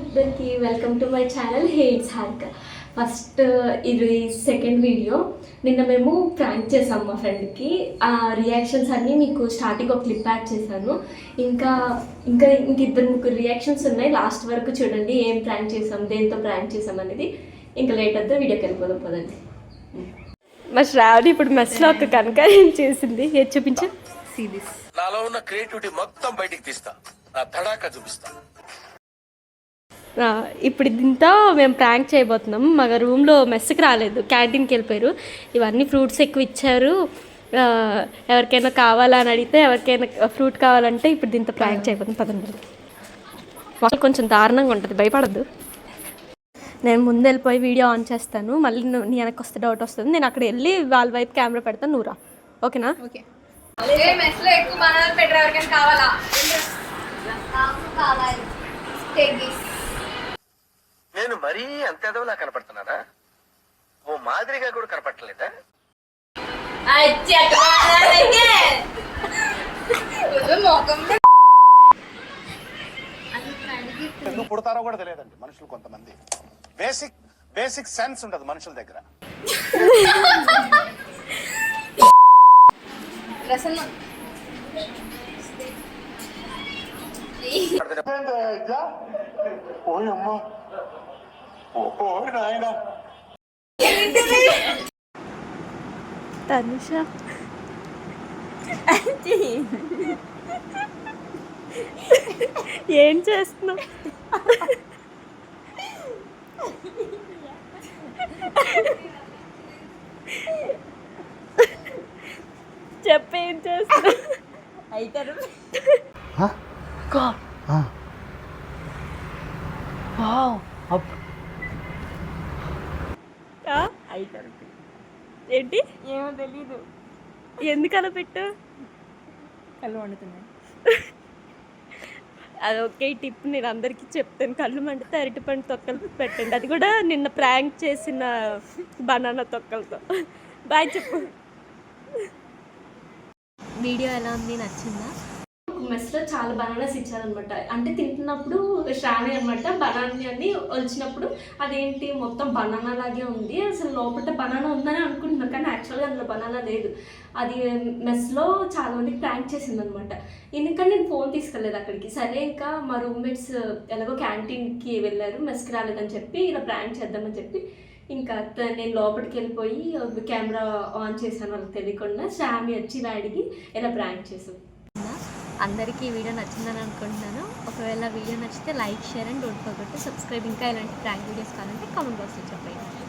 అందరికి welcome to my channel hates Harika. First ఇది second video. నిన్న మేము ప్రాంక్ చేసాం మా ఫ్రెండ్కి. ఆ రియాక్షన్స్ అన్నీ మీకు స్టార్టింగ్ ఒక క్లిప్ యాడ్ చేశాను. ఇంకా ఇద్దరు ముగ్గురు రియాక్షన్స్ ఉన్నాయి. లాస్ట్ వరకు చూడండి ఏం ప్రాంక్ చేసాం, దేంతో ప్రాంక్ చేసాం అనేది. ఇంకా లేట్ అవుతుంది, వీడియోకి వెళ్ళిపోదాం పదండి. మా శ్రావణి ఇప్పుడు మెస్లో ఒక కనుక ఏం చేసింది ఏది చూపించు. నాలో ఉన్న క్రియేటివిటీ మొత్తం బయటికి తీస్తా, నా తడాక చూపిస్తా. ఇప్పుడు దీంతో మేము ప్రాంక్ చేయబోతున్నాం. మా రూమ్లో మెస్కి రాలేదు, క్యాంటీన్కి వెళ్ళిపోయారు. ఇవన్నీ ఫ్రూట్స్ ఎక్కువ ఇచ్చారు. ఎవరికైనా కావాలా అని అడిగితే ఎవరికైనా ఫ్రూట్ కావాలంటే ఇప్పుడు దీంతో ప్రాంక్ చేయబోతున్నాం పదండి. మాకు కొంచెం దారుణంగా ఉంటుంది, భయపడద్దు. నేను ముందు వెళ్ళిపోయి వీడియో ఆన్ చేస్తాను, మళ్ళీ నీ వెనక్కి వస్తే డౌట్ వస్తుంది. నేను అక్కడ వెళ్ళి వాళ్ళ వైపు కెమెరా పెడతాను, నువ్వు రా. ఓకేనా? ఓకే. నేను మరీ అంత ఎదవలా కనపడుతున్నానా? ఓ మాదిరిగా కూడా కనపడలేదా? ఎందుకు పుడతారో కూడా తెలియదండి మనుషులు. కొంతమంది బేసిక్ సెన్స్ ఉండదు మనుషుల దగ్గర. తనుష ఏం చేస్తున్నావు? చెప్పేం చేస్తున్నావు? అవుతారు ఏంటి ఏమో తెలీదు. ఎందుకు అలా పెట్టు? కళ్ళు వండుతున్నాయి. అదొకే టిప్ నేను అందరికీ చెప్తాను. కళ్ళు మండితే అరటిపండు తొక్కలు పెట్టండి, అది కూడా నిన్న ప్రాంక్ చేసిన బనానా తొక్కలతో. బాయ్ చెప్పు. వీడియో ఎలా ఉంది, నచ్చిందా? మెస్లో చాలా బనానాస్ ఇచ్చారనమాట. అంటే తింటున్నప్పుడు శ్రావణి అనమాట బనానా అని వచ్చినప్పుడు అదేంటి మొత్తం బనానా లాగే ఉంది, అసలు లోపల బనానా ఉందని అనుకుంటున్నాను, కానీ యాక్చువల్గా అందులో బనానా లేదు. అది మెస్లో చాలా మందికి ప్రాంక్ చేసింది అనమాట. ఎందుకంటే నేను ఫోన్ తీసుకెళ్ళలేదు అక్కడికి. సరే ఇంకా మా రూమ్మేట్స్ ఎలాగో క్యాంటీన్కి వెళ్ళారు, మెస్కి రాలేదని చెప్పి ఇలా ప్రాంక్ చేద్దామని చెప్పి ఇంకా నేను లోపలికి వెళ్ళిపోయి కెమెరా ఆన్ చేశాను వాళ్ళకి తెలియకుండా. శ్రావణి వచ్చి అడిగి ఇలా ప్రాంక్ చేసాం. అందరికీ ఈ వీడియో నచ్చిందని అనుకుంటున్నాను. ఒకవేళ వీడియో నచ్చితే like, share and don't forget to subscribe. ఇంకా ఇలాంటి ప్రాంక్ వీడియోస్ కావాలంటే కామెంట్ బాక్స్లో చెప్పండి.